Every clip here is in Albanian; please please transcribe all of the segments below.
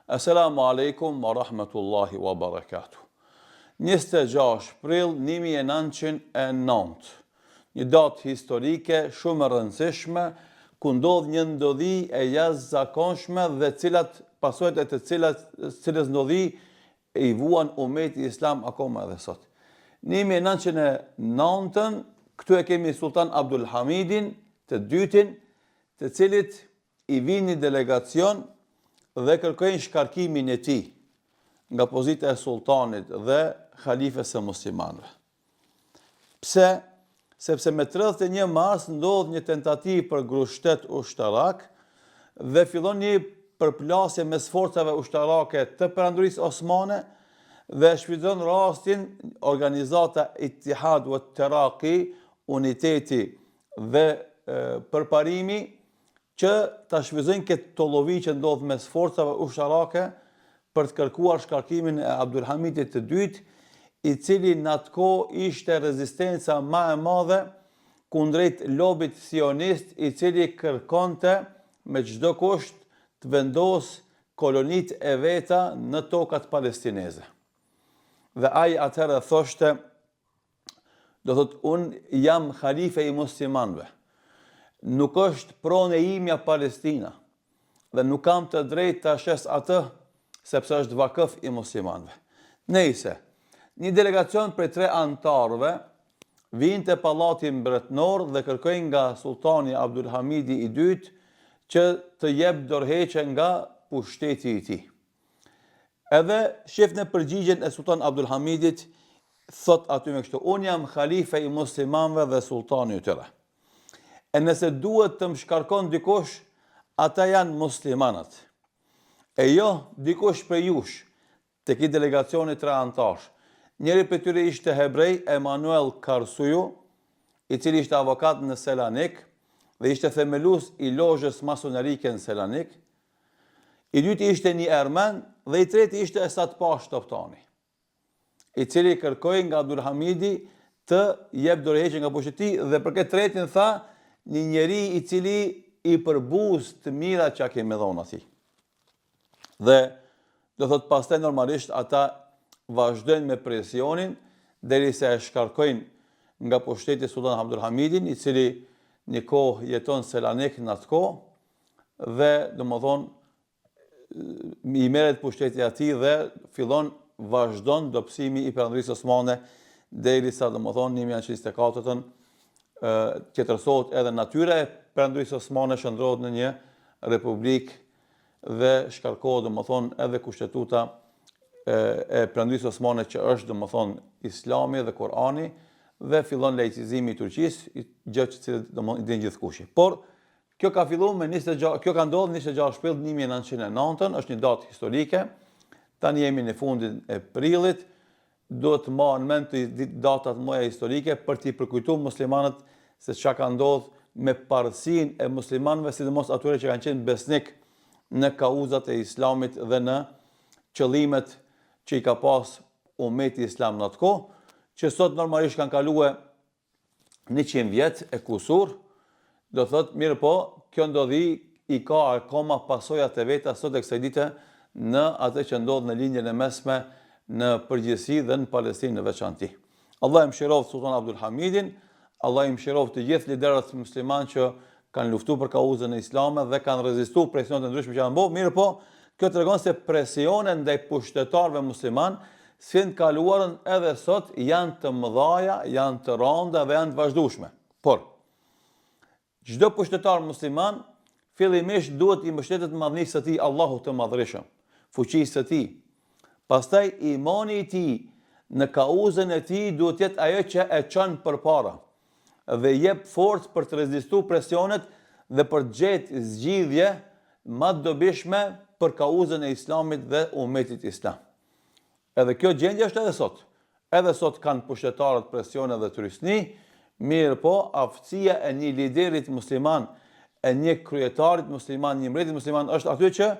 Assalamu alaikum wa rahmatullahi wa barakatuh. 26 prill 1909, një datë historike shumë e rëndësishme, ku ndodh një ndodhi e jashtëzakonshme dhe pasojat e të cilës ndodhi i vuan ummeti islam akoma edhe sot. 1909, këtu e kemi Sultan Abdul Hamidin të dytin, të cilit i vini delegacion dhe kërkojnë shkarkimin e tij nga pozita e sultanit dhe khalifes së muslimanëve. Pse? Sepse me 31 mars ndodh një tentativë për grushtet ushtarak dhe fillon një përplasje mes forcave ushtarake të Perandorisë Osmane dhe shfrytëzon rastin organizata Ittihad wa Taraqi, uniteti dhe përparimi, që ta shfrytëzojnë këtë tollovi që ndodh mes forcave ushtarake për të kërkuar shkarkimin e Abdulhamidit të dytë, i cili në atë kohë ishte rezistenca më e madhe kundrejt lobit sionist, i cili kërkonte me çdo kusht të vendosë kolonitë e veta në tokat palestineze. Dhe ai atëherë thoshte, do thotë, unë jam halife i muslimanëve. Nuk është pronë e imja Palestina dhe nuk kam të drejtë të shes atë sepse është vakëf i muslimanëve. Nejse, një delegacion prej 3 antarëve vinë te pallati mbretëror dhe kërkojnë nga sultani Abdulhamidi i dytë që të jep dorëheqje nga pushteti i tij. Edhe shefën e përgjigjen e sultan Abdulhamidit, thot aty me kështu: unë jam halife i muslimanëve dhe sultani i tyre. E nëse duhet të më shkarkon dikush, ata janë muslimanët. E jo dikush për jush, të ki delegacioni 3 antarë. Njëri për tyre ishte hebrej Emanuel Karsuju, i cili ishte avokat në Selanik dhe ishte themelus i lozhës masonerike në Selanik. I dyti ishte një ermen dhe i treti ishte Esat Pash Toftani, i cili kërkoi nga Abdulhamidi të jep dorëheqje nga pushteti dhe për këtë tretin tha, një njeri i cili i përbuz të mira që a kemi dhonë ati. Dhe do thot pastaj normalisht ata vazhdojnë me presionin derisa e shkarkojnë nga pushteti sultan Abdulhamidin, i cili një kohë jeton Selanik në atë kohë dhe domethënë i merret pushteti atij dhe vazhdon dobësimi i Perandorisë Osmane derisa domethënë 1924 qetërsohet edhe natyra e Perandorisë Osmane, shndrohet në një republikë dhe shkarkohet domethënë edhe kushtetuta e Perandorisë Osmane, që është domethënë Islami dhe Kurani, dhe fillon laicizimi i Turqisë, gjë që domethënë i din gjithkushi. Por kjo ka filluar me 26, kjo ka ndodhur 26 prill 1909, është një datë historike. Tani jemi në fundin e prillit. Do të marrë në mend të datat mëja historike për t'i përkujtuar muslimanët se çka ka ndodhur me parësinë e muslimanëve, sidomos atyre që kanë qenë besnik në kauzat e islamit dhe në qëllimet që i ka pas ummeti islam në atë kohë, që sot normalisht kanë kaluar 100 vjet e kusur. Do thotë, mirë po, kjo ndodhi i ka akoma pasojat e veta sot e kësaj dite në atë që ndodh në linjën e mesme në përgjithësi dhe në Palestinë në veçanti. Allah i mëshiroft sultan Abdulhamidin, Allah i mëshiroft të gjithë liderët musliman që kanë luftuar për kauzën e islamit dhe kanë rezistuar presionet e ndryshme që janë bërë. Mirë po, kjo tregon se presionet ndaj pushtetarëve musliman si në kaluarën edhe sot janë të mëdha, janë të rënda dhe janë të vazhdueshme. Por çdo pushtetar musliman fillimisht duhet i mbështetet madhnisë së tij Allahu të Madhërisëm, fuqisë së tij. Pastaj imani i tij në kauzën e tij duhet jetë ajo që e çon përpara dhe jep forcë për të rezistuar presionet dhe për të gjetë zgjidhje më të dobishme për kauzën e islamit dhe ummetit islam. Edhe kjo gjendje është edhe sot. Edhe sot kanë pushtetarët presione dhe turistni, mirë po, aftësia e një liderit musliman, e një kryetarit musliman, një mbretit musliman është aty që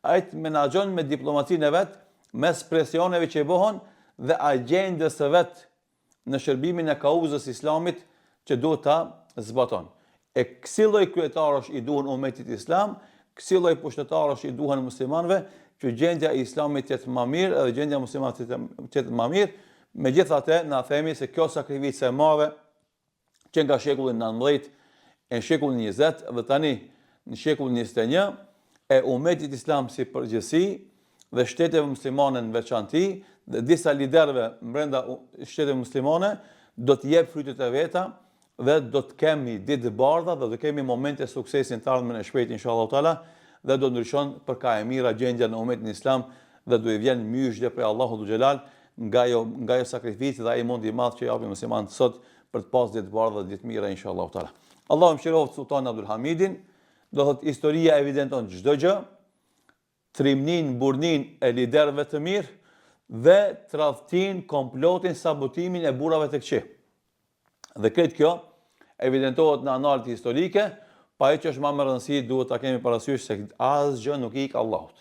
ai të menaxhon me diplomacinë e vet, mes presioneve që i bëhen dhe agjendës së vet në shërbimin e kauzës islamit që duhet ta zbaton. E kësaj lloj kryetarësh i duhen ummetit islam, Kësi lloj pushtetarësh i duhen muslimanëve që gjendja e islamit të jetë më mirë edhe gjendja e muslimanëve të jetë më mirë. Megjithatë, na themi se kjo sakrificë e madhe që nga shekulli 19 e shekullin 20 dhe tani në shekullin 21 e umetit islam si përgjithësi dhe shteteve muslimane në veçanti dhe disa liderëve brenda shteteve muslimane do të jep frytet e veta dhe do të kemi ditë të bardha dhe do kemi momente suksesin të ardhmen e shpejt inshallah taala dhe do ndryshon për ka e mira gjendja në umetin islam dhe do i vjen myshje prej Allahu xhelal nga jo sakrificë dhe ai mundi i madh që japin muslimanët sot për të pas ditë të bardha dhe ditë mira inshallah taala. Allahu mëshiroft Sultan Abdul Hamidin, do thot historia evidenton çdo gjë, trimnin, burnin e liderëve të mirë dhe tradhtin, komplotin, sabotimin e burrave të këqij. Dhe këtë kjo evidentohet në analit historike, pa e që është më me rëndësi duhet ta kemi parasysh se asgjë nuk i ik Allahut.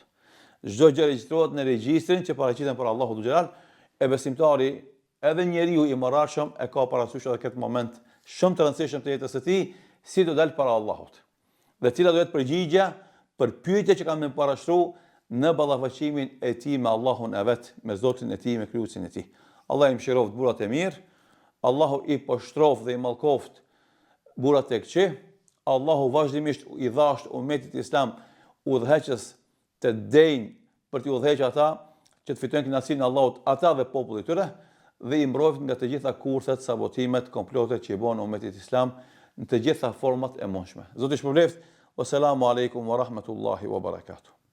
Çdo gjë regjistrohet në regjistrin që paraqiten për Allahu xhelal, e besimtari edhe njeriu i moralshëm e ka parasysh edhe këtë moment shumë të rëndësishëm të jetës së tij, si do dalë para Allahut. Dhe cila do jetë përgjigja për pyetjet që kanë më parashtruar në ballafaqësimin e tij me Allahun e vet, me Zotin e tij, me krijuesin e tij. Allah i mëshiroft burrat e mirë, Allahu i poshtrof dhe i mallkoft burrat e këqij. Allahu vazhdimisht i dhasht umetit islam udhëheqës të denj për t'i udhëhequr ata që të fitojnë kënaqësinë e Allahut, ata dhe populli i tyre, dhe i mbrojnë nga të gjitha kurthet, sabotimet, komplotet që i bën umetit islam në të gjitha format e mundshme. Zoti shpëlbeft. Wassalamu alaikum wa rahmatullahi wa barakatuh.